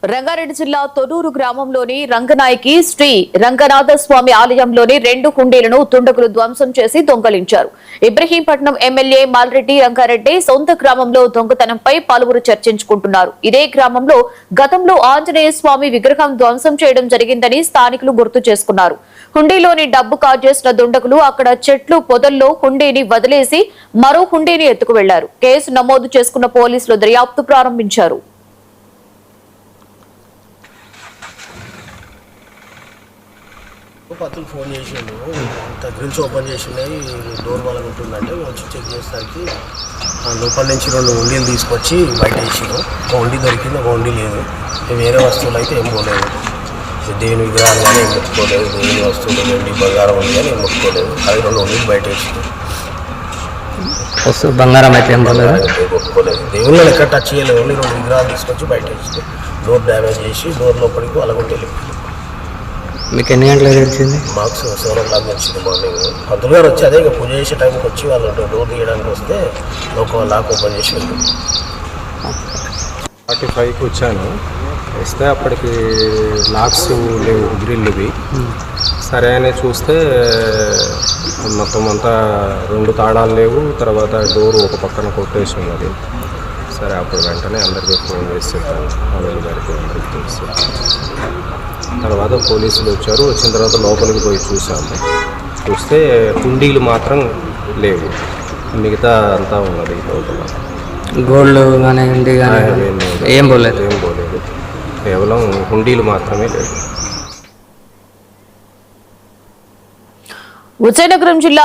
రంగారెడ్డి జిల్లా తొర్రూరు గ్రామంలోని రంగనాయకి శ్రీ రంగనాథ స్వామి ఆలయంలోని 2 హుండీలను దుండగులు ధ్వంసం చేసి దొంగలించారు. ఇబ్రహీంపట్నం ఎమ్మెల్యే మాల్రెడ్డి రంగారెడ్డి సొంత గ్రామంలో దొంగతనంపై పలువురు చర్చించుకుంటున్నారు. ఇదే గ్రామంలో గతంలో ఆంజనేయ స్వామి విగ్రహం ధ్వంసం చేయడం జరిగిందని స్థానికులు గుర్తు చేసుకున్నారు. హుండీలోని డబ్బు కాజేసిన దుండగులు అక్కడ చెట్లు పొదల్లో హుండీని వదిలేసి మరో హుండీని ఎత్తుకు వెళ్లారు. కేసు నమోదు చేసుకున్న పోలీసులు దర్యాప్తు ప్రారంభించారు. పత్తులు ఫోన్ చేసిండు, గ్రిల్స్ ఓపెన్ చేసినాయి, డోర్ వాళ్ళ ఉంటుందంటే వచ్చి చెక్ చేసేసరికి లోపల నుంచి 2 హుండీలు తీసుకొచ్చి బయట వేసారు. ఒక హుండీ దొరికింది, ఒక హుండీ లేదు. వేరే వస్తువులు అయితే ఏం పోలేదు. దేవుని విగ్రహాలు కానీ ఏం ముట్టుకోలేదు. దేవుని వస్తువులు వెండి బంగారం ఉంది కానీ ఏం ముట్టుకోలేదు. అవి 2 హుండీలు బయట వేసారు. బంగారం అయితే ఏం ఒప్పుకోలేదు. దేవుళ్ళని ఎక్కడ టచ్ చేయలేదు. ఓన్లీ 2 విగ్రహాలు తీసుకొచ్చి బయట వేసారు. డోర్ డ్యామేజ్ చేసి డోర్ లోపలికి వాళ్ళకుంటే వెళ్ళిపోయింది. మీకు ఎన్ని గంటలకు తెలిసింది? మాకు 7 o'clock వచ్చింది మార్నింగ్. పంతులు గారు వచ్చి అదే ఇక పూజ చేసే టైంకి వచ్చి వాళ్ళు డోర్ తీయడానికి వస్తే ఒక లాక్ ఓపెన్ చేసి వెళ్ళింది. 45కి వచ్చాను. వస్తే అప్పటికి లాక్స్ లేవు, గ్రిల్లువి. సరే అని చూస్తే మొత్తం అంతా 2 తాళాలు లేవు. తర్వాత డోరు ఒక పక్కన కొట్టేసి ఉన్నది. సరే అప్పుడు వెంటనే అందరికీ ఫోన్ చేసి చెప్పాను, అమలు గారికి అందరికీ తెలిసి. తర్వాత పోలీసులు వచ్చారు. వచ్చిన తర్వాత లోపలికి పోయి చూసాము. చూస్తే హుండీలు మాత్రం లేవు, మిగతా అంతా ఉన్నది లోపల. గోల్డ్ కానీ ఏం పోలేదు. కేవలం హుండీలు మాత్రమే లేవు. విజయనగరం జిల్లా